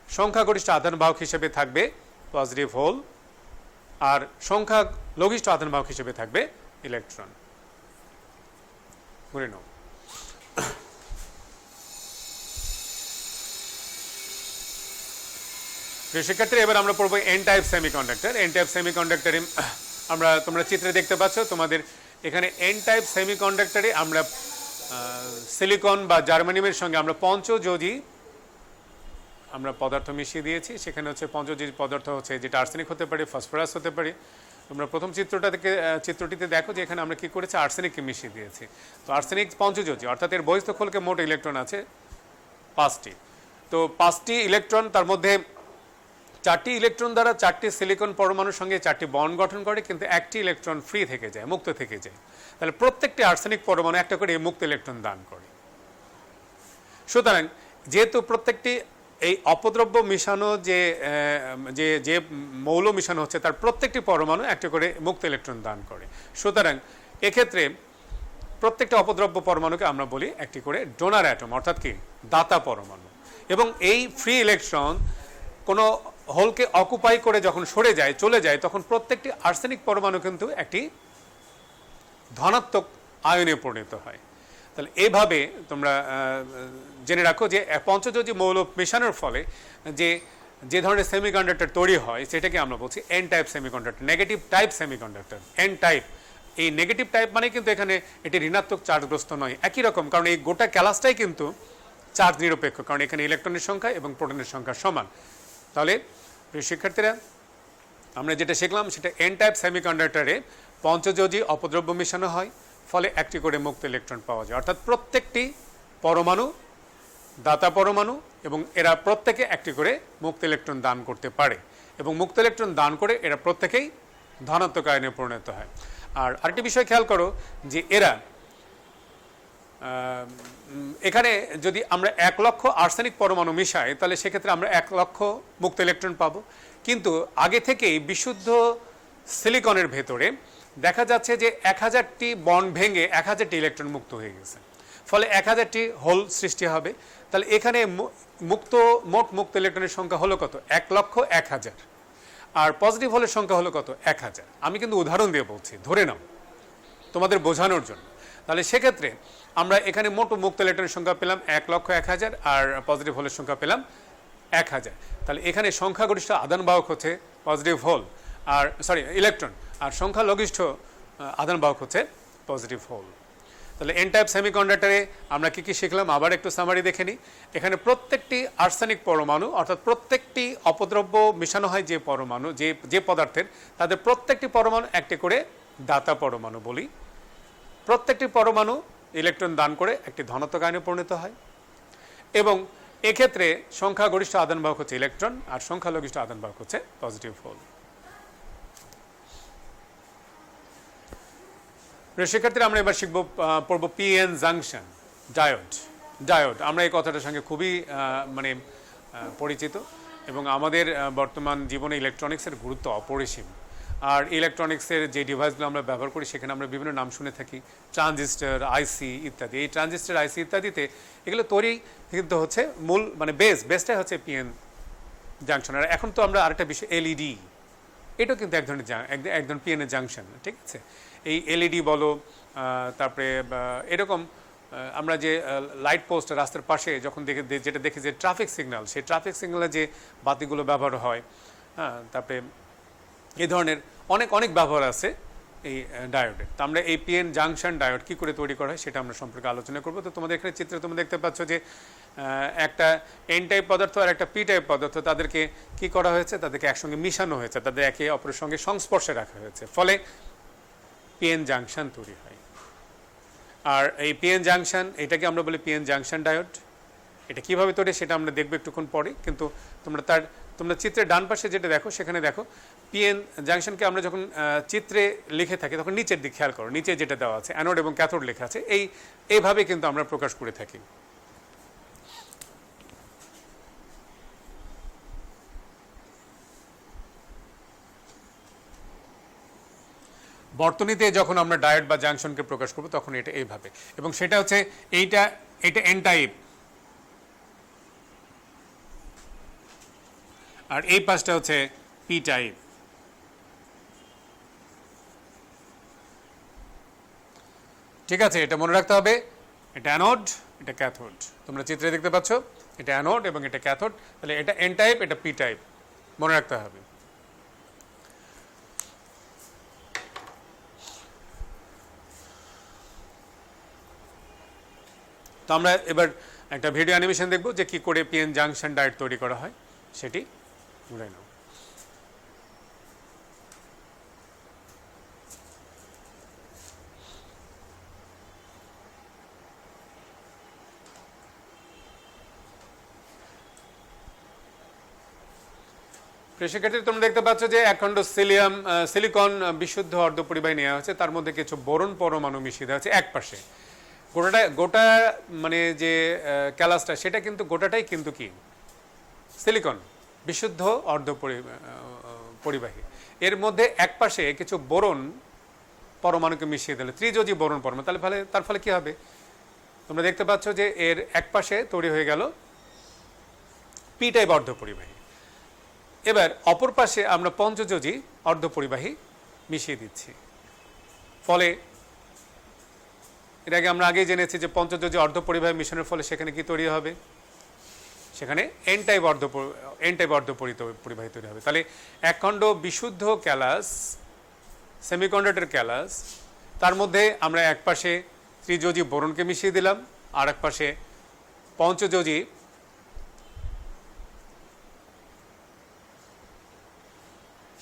সংখ্যাগরিষ্ঠ আধান বাহক হিসেবে থাকবে পজিটিভ হোল, আর সংখ্যা লঘিষ্ঠ আধান বাহক হিসেবে থাকবে ইলেকট্রন। মনে নাও। শিক্ষার্থী, এবার আমরা পড়বো N type semiconductor. N type সেমিকন্ডাক্টরে তোমরা চিত্রে দেখতে পাচ্ছ, তোমাদের এখানে এন টাইপ সেমিকন্ডাক্টরে আমরা সিলিকন বা জার্মানিয়ামের সঙ্গে আমরা পঞ্চযোজী আমরা পদার্থ মিশিয়ে দিয়েছি। সেখানে হচ্ছে পঞ্চযোজী পদার্থ হচ্ছে যেটা আর্সেনিক হতে পারে, ফসফরাস হতে পারে। তোমরা প্রথম চিত্রটিতে দেখো যে এখানে আমরা কি করেছি, আর্সেনিককে মিশিয়ে দিয়েছি। তো আর্সেনিক পঞ্চযোজী, অর্থাৎ এর বহিস্থখলকে মোট ইলেকট্রন আছে 5টি। তো 5টি ইলেকট্রন, তার মধ্যে 4টি ইলেকট্রন দ্বারা 4টি সিলিকন পরমাণুর সঙ্গে 4টি বন্ড গঠন করে, কিন্তু 1টি ইলেকট্রন ফ্রি থেকে যায়, মুক্ত থেকে যায়। তাহলে প্রত্যেকটি আর্সেনিক পরমাণু একটা করে মুক্ত ইলেকট্রন দান করে। সুতরাং যেহেতু প্রত্যেকটি এই অপদ্রব্য মিশানো যে মৌল মিশানো হচ্ছে তার প্রত্যেকটি পরমাণু একটা করে মুক্ত ইলেকট্রন দান করে, সুতরাং এক্ষেত্রে প্রত্যেকটা অপদ্রব্য পরমাণুকে আমরা বলি একটি করে ডোনার অ্যাটম, অর্থাৎ কি দাতা পরমাণু। এবং এই ফ্রি ইলেকট্রন কোনো হোলকে অকুপাই করে যখন সরে যায়, চলে যায়, তখন প্রত্যেকটি আর্সেনিক পরমাণু কিন্তু একটি ধনাত্মক আয়নে পরিণত হয়। তাহলে এইভাবে তোমরা জেনে রাখো যে পঞ্চযোজী মৌল মেশানোর ফলে যে ধরনের সেমিকন্ডাক্টর তৈরি হয় সেটাকে আমরা বলছি N type semiconductor, negative type semiconductor. N type, এই নেগেটিভ টাইপ মানে কিন্তু এখানে এটি ঋণাত্মক চার্জগ্রস্ত নয়, একই রকম, কারণ এই গোটা ক্যালাসটাই কিন্তু চার্জ নিরপেক্ষ, কারণ এখানে ইলেকট্রনের সংখ্যা এবং প্রোটনের সংখ্যা সমান। তাহলে শিক্ষার্থীরা, আমরা যেটা শিখলাম সেটা এন টাইপ সেমিকন্ডাক্টরে পঞ্চযোজী অপদ্রব্য মেশানো হয়, ফলে একটি করে মুক্ত ইলেকট্রন পাওয়া যায়। অর্থাৎ প্রত্যেকটি পরমাণু দাতা পরমাণু, এবং এরা প্রত্যেকে একটি করে মুক্ত ইলেকট্রন দান করতে পারে, এবং মুক্ত ইলেকট্রন দান করে এরা প্রত্যেকেই ধনাত্মক আয়নে পরিণত হয়। আর আরেকটি বিষয় খেয়াল করো যে এরা এখানে যদি আমরা 1 লক্ষ আর্সেনিক পরমাণু মিশাই, তাহলে সেক্ষেত্রে আমরা 1 লক্ষ মুক্ত ইলেকট্রন পাবো। কিন্তু আগে থেকেই বিশুদ্ধ সিলিকনের ভেতরে দেখা যাচ্ছে যে 1000টি বন্ড ভেঙে 1000টি ইলেকট্রন মুক্ত হয়ে গেছে, ফলে 1000টি হোল সৃষ্টি হবে। তাহলে এখানে মোট মুক্ত ইলেকট্রনের সংখ্যা হলো কত, 1 লক্ষ 1000, আর পজিটিভ হোলের সংখ্যা হলো কত, 1000। আমি কিন্তু উদাহরণ দিয়ে বলছি, ধরে নাও তোমাদের বোঝানোর জন্য। তাহলে সেক্ষেত্রে আমরা এখানে মোট মুক্ত ইলেকট্রনের সংখ্যা পেলাম 1 লক্ষ 1000, আর পজিটিভ হোলের সংখ্যা পেলাম 1000। তাহলে এখানে সংখ্যাগরিষ্ঠ আদান বাহক হচ্ছে পজিটিভ হোল, আর ইলেকট্রন, আর সংখ্যালঘিষ্ঠ আদান বাহক হচ্ছে পজিটিভ হোল। তাহলে এন টাইপ সেমিকন্ডাক্টরে আমরা কি শিখলাম, আবার একটু সামারি দেখে নিই। এখানে প্রত্যেকটি আর্সেনিক পরমাণু, অর্থাৎ প্রত্যেকটি অপদ্রব্য মেশানো হয় যে পরমাণু, যে পদার্থের, তাদের প্রত্যেকটি পরমাণু একটি করে দাতা পরমাণু বলি। প্রত্যেকটি পরমাণু ইলেকট্রন দান করে একটি ধনাত্মক আয়নে পরিণত হয়, এবং এক্ষেত্রে সংখ্যাগরিষ্ঠ আদান বাহক হচ্ছে ইলেকট্রন, আর সংখ্যালঘিষ্ঠ আদান বাহক হচ্ছে পজিটিভ হোল। শিক্ষার্থীরা, আমরা এবার পড়ব পিএন জাংশন ডায়োড। আমরা এই কথাটার সঙ্গে খুবই পরিচিত, এবং আমাদের বর্তমান জীবনে ইলেকট্রনিক্সের গুরুত্ব অপরিসীম। আর ইলেকট্রনিক্সের যে ডিভাইসগুলো আমরা ব্যবহার করি সেখানে আমরা বিভিন্ন নাম শুনে থাকি, ট্রানজিস্টর, আইসি ইত্যাদি। এই ট্রানজিস্টর, আইসি ইত্যাদিতে এগুলো তৈরি কিন্তু হচ্ছে মূল মানে বেসটাই হচ্ছে পিএন জাংশন। আর এখন তো আমরা আরেকটা বিষয় এলইডি, এটাও কিন্তু এক ধরনের পিএনের জাংশন, ঠিক আছে। এই এলইডি বলো, তারপরে এরকম আমরা যে লাইট পোস্ট রাস্তার পাশে যখন যেটা দেখি যে ট্রাফিক সিগন্যাল, সেই ট্রাফিক সিগন্যালে যে বাতিগুলো ব্যবহার হয়, হ্যাঁ, তারপরে এই ধরনের অনেক ব্যবহার আছে এই ডায়োডের। তো আমরা এই পিএন জাংশন ডায়োড কী করে তৈরি করা হয় সেটা আমরা সম্পর্কে আলোচনা করবো। তো তোমাদের এখানে চিত্রে তোমরা দেখতে পাচ্ছ যে একটা এন টাইপ পদার্থ আর একটা পি টাইপ পদার্থ, তাদেরকে কি করা হয়েছে, তাদেরকে একসঙ্গে মিশানো হয়েছে, তাদের একে অপরের সঙ্গে সংস্পর্শে রাখা হয়েছে, ফলে পিএন জাংশন তৈরি হয়। আর এই পিএন জাংশন, এটাকে আমরা বলি পিএন জাংশন ডায়োড। এটা কীভাবে তৈরি সেটা আমরা দেখবো একটুক্ষণ পরে, কিন্তু তোমরা চিত্রের ডান পাশে যেটা দেখো সেখানে দেখো পিএন জাংশনকে আমরা যখন চিত্রে লিখে থাকি তখন নিচের দিক খেয়াল করো, নিচে যেটা দেওয়া আছে অ্যানোড এবং ক্যাথোড লেখা আছে, এইভাবে কিন্তু আমরা প্রকাশ করে থাকি। বর্তনীতে যখন আমরা ডায়োড বা জাংশনকে প্রকাশ করব তখন এটা এইভাবে, এবং সেটা হচ্ছে এটা এন টাইপ, আর এই পাশটা হচ্ছে পি টাইপ। ঠিক আছে, এটা মনে রাখতে হবে, এটা অ্যানোড, এটা ক্যাথোড। তোমরা চিত্রে দেখতে পাচ্ছ এটা অ্যানোড এবং এটা ক্যাথোড, তাহলে এটা এন টাইপ, এটা পি টাইপ, মনে রাখতে হবে। তো আমরা এবার একটা ভিডিও অ্যানিমেশন দেখব যে কি করে পিএন জাংশন ডায়োড তৈরি করা হয়, সেটি ঘুরে নাও। শিক্ষার্থী, তোমরা দেখতে পাচ্ছ যে একখণ্ড সিলিকন বিশুদ্ধ অর্ধপরিবাহী নেওয়া হয়েছে, তার মধ্যে কিছু বোরন পরমাণু মিশিয়ে দেওয়া হচ্ছে এক পাশে। গোটা মানে যে ক্যালাসটা সেটা কিন্তু গোটাটাই কিন্তু কি সিলিকন বিশুদ্ধ অর্ধপরিবাহী। এর মধ্যে এক পাশে কিছু বোরন পরমাণুকে মিশিয়ে দিলে, ত্রিযোজী বোরন পরমাণু, তার ফলে কি হবে, তোমরা দেখতে পাচ্ছ যে এর এক পাশে তৈরি হয়ে গেল পি টাইপ অর্ধপরিবাহী। এবার অপর পাশে আমরা পঞ্চযোজী অর্ধপরিবাহী মিশিয়ে দিচ্ছি, ফলে এর আগে আমরা আগেই জেনেছি যে পঞ্চযোজী অর্ধপরিবাহী মিশনের ফলে সেখানে কি তৈরি হবে, সেখানে এন টাইপ অর্ধপরিবাহী তৈরি হবে। তাহলে একখণ্ড বিশুদ্ধ ক্যালাস, সেমিকন্ডাক্টর ক্যালাস, তার মধ্যে আমরা এক পাশে ত্রিযোজী বোরনকে মিশিয়ে দিলাম, আর এক পাশে পঞ্চযোজী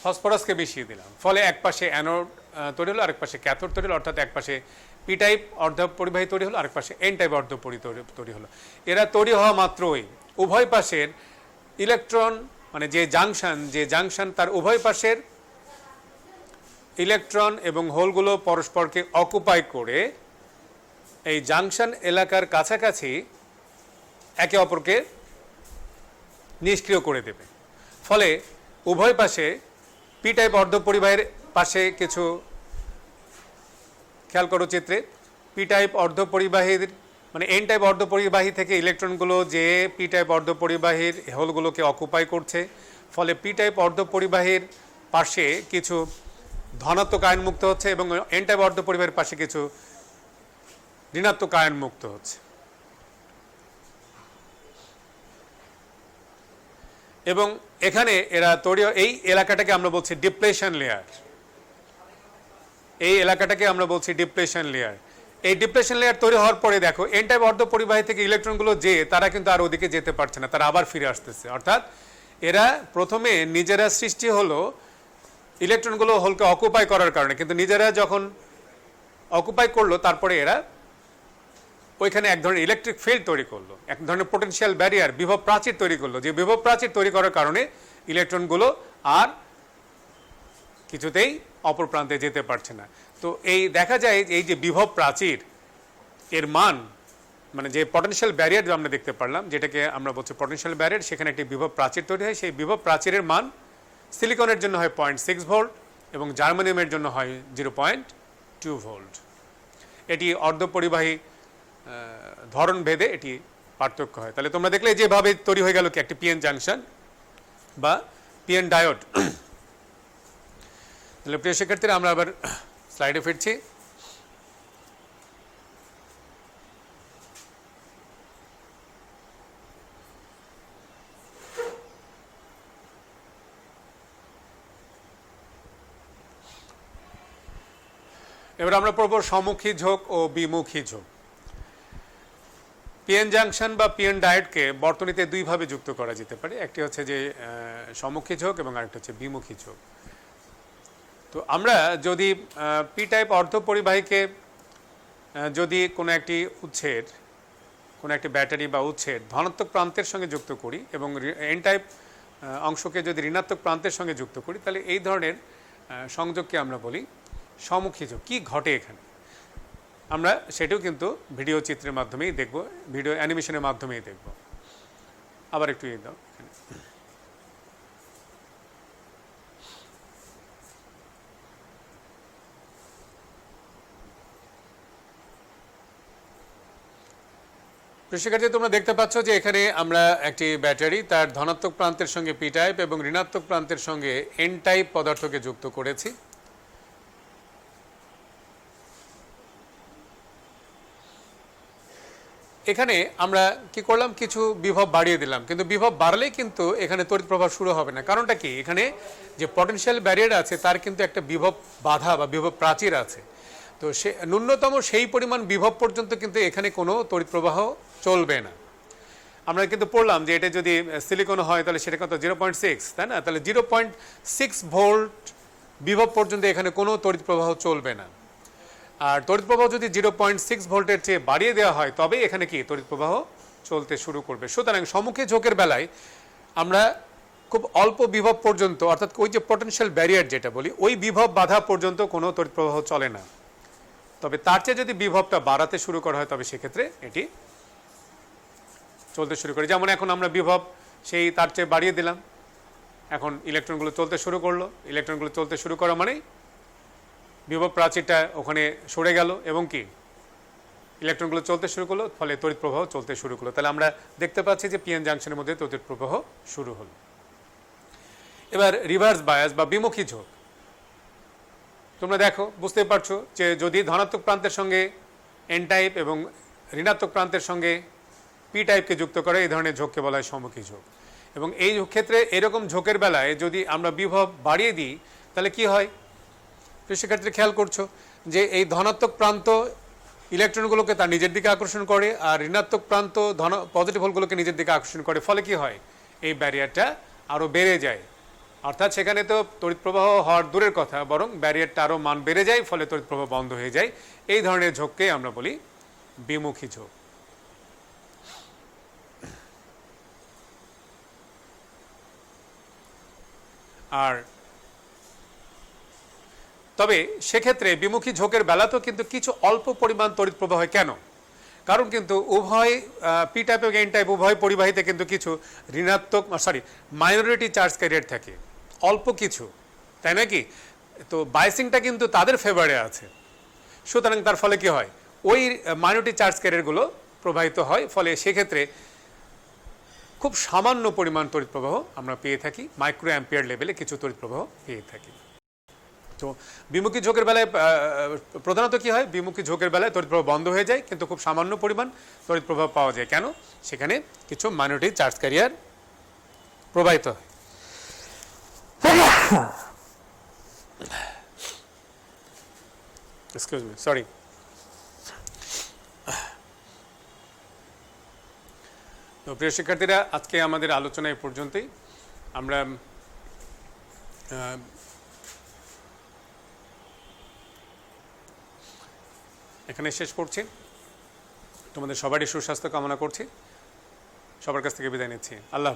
ফসফরাসকে মিশিয়ে দিলাম, ফলে এক পাশে অ্যানোড তৈরি হলো, আরেক পাশে ক্যাথোড তৈরি হলো, অর্থাৎ এক পাশে পি টাইপ অর্ধপরিবাহী তৈরি হলো, আরেক পাশে এন টাইপ অর্ধপরিবাহী তৈরি হলো। এরা তৈরি হওয়া মাত্রই উভয় পাশের ইলেকট্রন, মানে যে জাংশন তার উভয় পাশের ইলেকট্রন এবং হোলগুলো পরস্পরকে অকুপাই করে এই জাংশন এলাকার কাছাকাছি একে অপরকে নিষ্ক্রিয় করে দেবে। ফলে উভয় পাশে পি টাইপ অর্ধপরিবাহীর পাশে কিছু, খেয়াল করো চিত্রে, পি টাইপ অর্ধপরিবাহীর মানে এন টাইপ অর্ধপরিবাহী থেকে ইলেকট্রনগুলো যে পি টাইপ অর্ধপরিবাহীর হোলগুলোকে অকুপাই করছে, ফলে পি টাইপ অর্ধপরিবাহীর পাশে কিছু ধনাত্মক আয়ন মুক্ত হচ্ছে এবং এন টাইপ অর্ধপরিবাহীর পাশে কিছু ঋণাত্মক আয়ন মুক্ত হচ্ছে। এবং এখানে এরা তৈরি, এই এলাকাটাকে আমরা বলছি ডিপ্লেশন লেয়ার, এই এলাকাটাকে আমরা বলছি ডিপ্লেশন লেয়ার। এই ডিপ্লেশন লেয়ার তৈরি হওয়ার পরে দেখো এন টাইপ অর্ধপরিবাহী থেকে ইলেকট্রনগুলো তারা কিন্তু আর ওদিকে যেতে পারছে না, তারা আবার ফিরে আসতেছে। অর্থাৎ এরা প্রথমে নিজেরা সৃষ্টি হলো ইলেকট্রনগুলো হোলকে অকুপাই করার কারণে, কিন্তু নিজেরা যখন অকুপাই করলো তারপরে এরা ওইখানে এক ধরনের ইলেকট্রিক ফিল্ড তৈরি করলো, এক ধরনের পোটেনশিয়াল ব্যারিয়ার, বিভব প্রাচীর তৈরি করলো, যে বিভব প্রাচীর তৈরি করার কারণে ইলেকট্রনগুলো আর কিছুতেই অপর প্রান্তে যেতে পারছে না। তো এই দেখা যায় এই যে বিভব প্রাচীর এর মান, মানে যে পটেনশিয়াল ব্যারিয়ার আমরা দেখতে পারলাম, যেটাকে আমরা বলছি পটেনশিয়াল ব্যারিয়ার, সেখানে একটি বিভব প্রাচীর তৈরি হয়। সেই বিভব প্রাচীরের মান সিলিকনের জন্য হয় 0.6 ভোল্ট এবং জার্মানিয়ামের জন্য হয় 0.2 ভোল্ট। এটি অর্ধপরিবাহী ধরন ভেদে এটি পার্থক্য হয়। তাহলে তোমরা দেখলে যেভাবে তৈরি হয়ে গেল কি একটি পিএন জাংশন বা পিএন ডায়োড। তাহলে প্রিয় শিক্ষার্থীরা আমরা আবার স্লাইডে ফিরছি। এবার আমরা পড়ব সম্মুখী ঝোঁক ও বিমুখী ঝোঁক। পিএন জাংশন বা পিএন ডায়োডকে বর্তনীতে দুইভাবে যুক্ত করা যেতে পারে, একটি হচ্ছে যে সম্মুখী ঝোঁক এবং আরেকটি হচ্ছে বিমুখী ঝোঁক। তো আমরা যদি পি টাইপ অর্ধপরিবাহীকে যদি কোনো একটি উৎসের, কোনো একটি ব্যাটারি বা উৎসের ধনাত্মক প্রান্তের সঙ্গে যুক্ত করি এবং এন টাইপ অংশকে যদি ঋণাত্মক প্রান্তের সঙ্গে যুক্ত করি, তাহলে এই ধরনের সংযোগকে আমরা বলি সম্মুখী ঝোঁক। কী ঘটে এখানে আমরা সেটাও কিন্তু ভিডিও চিত্রের মাধ্যমেই দেখব, ভিডিও অ্যানিমেশনের মাধ্যমেই দেখব। আবার একটু দাও এখানে। শিক্ষার্থী তোমরা দেখতে পাচ্ছ যে এখানে আমরা একটি ব্যাটারি তার ধনাত্মক প্রান্তের সঙ্গে পি টাইপ এবং ঋণাত্মক প্রান্তের সঙ্গে এন টাইপ পদার্থকে যুক্ত করেছি। এখানে আমরা কি করলাম, কিছু বিভব বাড়িয়ে দিলাম, কিন্তু বিভব বাড়লেই কিন্তু এখানে তড়িৎ প্রবাহ শুরু হবে না। কারণটা কি, এখানে যে পটেনশিয়াল ব্যারিয়ার আছে তার কিন্তু একটা বিভব বাধা বা বিভব প্রাচীর আছে। তো সে ন্যূনতম সেই পরিমাণ বিভব পর্যন্ত কিন্তু এখানে কোনো তড়িৎ প্রবাহ চলবে না। আমরা কিন্তু পড়লাম যে এটা যদি সিলিকন হয় তাহলে সেটা কত 0.6, তাই না? তাহলে 0.6 ভোল্ট বিভব পর্যন্ত এখানে কোনো তড়িৎ প্রবাহ চলবে না। আর তড়িৎ প্রবাহ যদি 0.6 ভোল্টের চেয়ে বাড়িয়ে দেওয়া হয় তবে এখানে কি তড়িৎ প্রবাহ চলতে শুরু করবে। সুতরাং সম্মুখী ঝোঁকের বেলায় আমরা খুব অল্প বিভব পর্যন্ত, অর্থাৎ ওই যে পটেনশিয়াল ব্যারিয়ার যেটা বলি, ওই বিভব বাধা পর্যন্ত কোনো তড়িৎ প্রবাহ চলে না। তবে তার চেয়ে যদি বিভবটা বাড়াতে শুরু করা হয় তবে সেক্ষেত্রে এটি চলতে শুরু করে। যেমন এখন আমরা বিভব সেই তার চেয়ে বাড়িয়ে দিলাম, এখন ইলেকট্রনগুলো চলতে শুরু করলো। ইলেকট্রনগুলো চলতে শুরু করা মানেই বিভব প্রাচীরটা ওখানে সরে গেল এবং কি ইলেকট্রনগুলো চলতে শুরু করলো, ফলে তড়িৎ প্রবাহ চলতে শুরু করলো। তাহলে আমরা দেখতে পাচ্ছি যে পিএন জাংশনের মধ্যে তড়িৎ প্রবাহ শুরু হলো। এবার রিভার্স বায়াস বা বিমুখী ঝোঁক। তোমরা দেখো, বুঝতে পারছো যে যদি ধনাত্মক প্রান্তের সঙ্গে এন টাইপ এবং ঋণাত্মক প্রান্তের সঙ্গে পি টাইপকে যুক্ত করে এই ধরনের ঝোঁককে বলা হয় সম্মুখী ঝোঁক। এবং এই ক্ষেত্রে এরকম ঝোঁকের বেলায় যদি আমরা বিভব বাড়িয়ে দিই তাহলে কি হয়, শিক্ষার্থীরা খেয়াল করছো যে এই ধনাত্মক প্রান্ত ইলেকট্রনগুলোকে তার নিজের দিকে আকর্ষণ করে আর ঋণাত্মক প্রান্ত পজিটিভ হোলগুলোকে নিজের দিকে আকর্ষণ করে। ফলে কি হয়, এই ব্যারিয়ারটা আরও বেড়ে যায়। অর্থাৎ সেখানে তো তড়িৎ প্রবাহ হওয়ার দূরের কথা, বরং ব্যারিয়ারটা আরও মান বেড়ে যায়, ফলে তড়িৎ প্রবাহ বন্ধ হয়ে যায়। এই ধরনের ঝোঁককে আমরা বলি বিমুখী ঝোঁক। আর তবে সেক্ষেত্রে বিমুখী ঝোঁকের বেলাতেও কিন্তু কিছু অল্প পরিমাণ তড়িৎ প্রবাহ হয়। কেন? কারণ কিন্তু উভয় পি টাইপ এবং এন টাইপ উভয় পরিবাহীতে কিন্তু কিছু ঋণাত্মক মাইনরিটি চার্জ ক্যারিয়ার থাকে, অল্প কিছু, তাই নাকি? তো বাইসিংটা কিন্তু তাদের ফেভারে আছে। সুতরাং তার ফলে কি হয়, ওই মাইনরিটি চার্জ ক্যারিয়ারগুলো প্রবাহিত হয়। ফলে সেক্ষেত্রে খুব সামান্য পরিমাণ তড়িৎ প্রবাহ আমরা পেয়ে থাকি, মাইক্রো অ্যাম্পিয়ার লেভেলে কিছু তড়িৎ প্রবাহ পেয়ে থাকি। তো বিমুখী ঝোঁকের বেলায় প্রধানত কি হয়, বিমুখী ঝোঁকের বেলায় তড়িৎ প্রবাহ বন্ধ হয়ে যায়, কিন্তু খুব সামান্য পরিমাণ তড়িৎ প্রবাহ পাওয়া যায়। কেন? সেখানে কিছু মাইনরিটি চার্জ ক্যারিয়ার প্রবাহিত হয়। Excuse me, sorry. তো প্রিয় শিক্ষার্থীরা, আজকে আমাদের আলোচনা এই পর্যন্তই। আমরা এখানে শেষ করছি। তোমাদের সবারই সুস্বাস্থ্য কামনা করছি। সবার কাছ থেকে বিদায় নিচ্ছি। আল্লাহ।